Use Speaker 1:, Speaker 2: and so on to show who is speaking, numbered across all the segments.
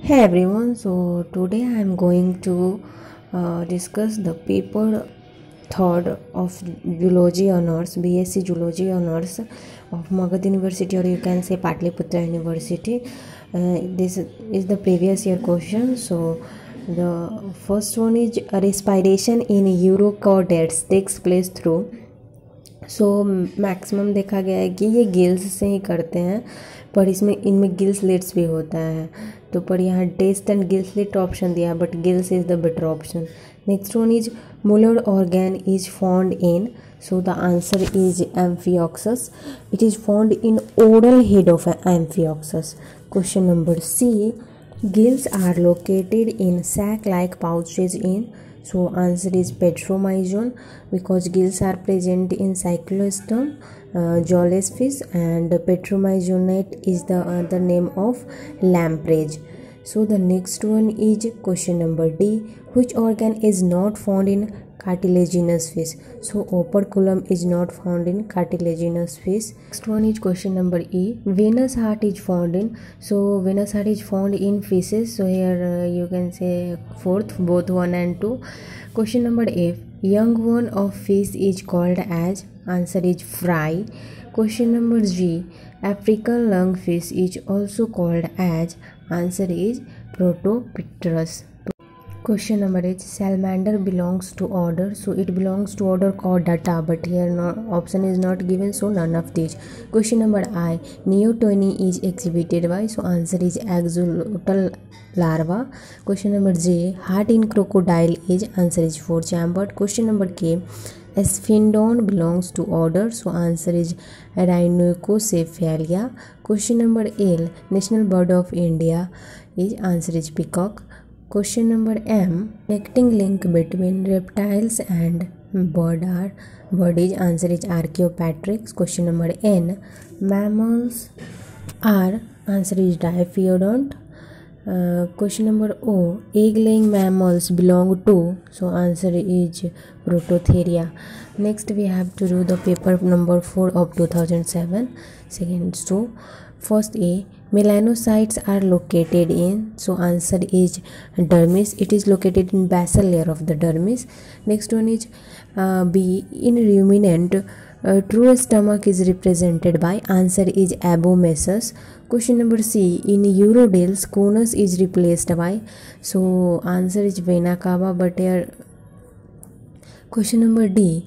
Speaker 1: Hey everyone, so today I am going to discuss the paper third of Zoology Honors, BSc Zoology Honors of Magad University, or you can say Patliputra University. This is the previous year question. So the first one is respiration in Eurochordates takes place through. Maximum देखा गया है कि ये gills से ही करते हैं, पर इनमें गिल्स लिट्स भी होता है। तो पर यहाँ टेस्ट एंड गिल्स लिट ऑप्शन दिया है, but gills is the better option. Next one is molar organ is found in, so the answer is Amphioxus. It is found in oral head of Amphioxus. Question number C, gills are located in sac-like pouches in, so answer is Petromyzon, because gills are present in Cyclostom, jawless fish, and Petromyzonate is the other name of lamprey. So the next one is question number D, which organ is not found in cartilaginous fish? So operculum is not found in cartilaginous fish. Next one is question number E, venous heart is found in, so venous heart is found in fishes. So here you can say fourth, both 1 and 2. Question number F, young one of fish is called as, answer is fry. Question number G, African lungfish is also called as, answer is Protopterus. Question number H, salamander belongs to order, so it belongs to order Chordata, but here no option is not given, so none of these. Question number I, neoteny is exhibited by, so answer is axolotl larva. Question number J, heart in crocodile is, answer is 4 chambered. Question number K, Sphinodon belongs to order, so answer is Rhinocerophalia. Question number L, national bird of India is, answer is peacock. Question number M, connecting link between reptiles and bird is, answer is Archaeopteryx. Question number N, mammals are, answer is Diphyodont. Question number O, egg laying mammals belong to, so answer is Prototheria. Next we have to do the paper number 4 of 2007. Second, so first A, melanocytes are located in, so answer is dermis. It is located in basal layer of the dermis. Next one is B, in ruminant true stomach is represented by, answer is abomassus. Question number C, in urodales conus is replaced by, so answer is vena cava, but here. Question number D,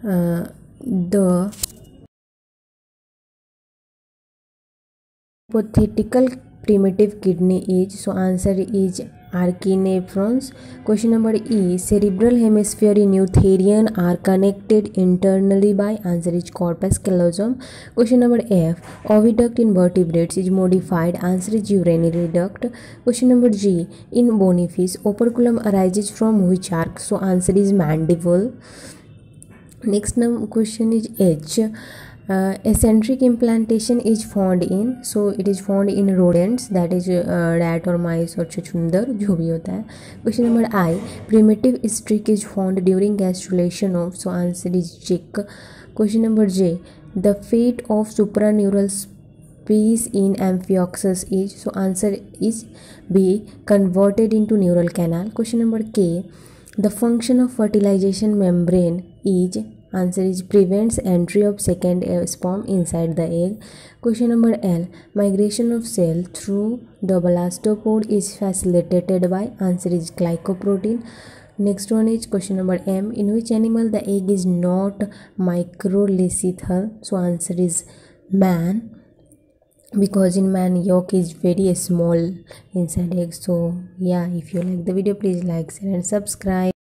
Speaker 1: the hypothetical primitive kidney is, so answer is Archinephrons. Question number E, cerebral hemisphere in eutherian are connected internally by, answer is corpus callosum. Question number F, oviduct in vertebrates is modified, answer is urinary duct. Question number G, in bony fish operculum arises from which arc, so answer is mandible. Next question is H, eccentric implantation is found in, so it is found in rodents, that is rat or mice or chuchundar, जो भी होता है. Question number I, primitive streak is found during gastrulation of, so answer is chick. Question number J, the fate of supraneural space in Amphioxus is, so answer is B, converted into neural canal. Question number K, the function of fertilization membrane is, answer is prevents entry of second sperm inside the egg. Question number L, migration of cell through the blastopore is facilitated by, answer is glycoprotein. Next one is question number M, in which animal the egg is not microlithal, so answer is man, because in man yolk is very small inside egg. So yeah, if you like the video, please like, share and subscribe.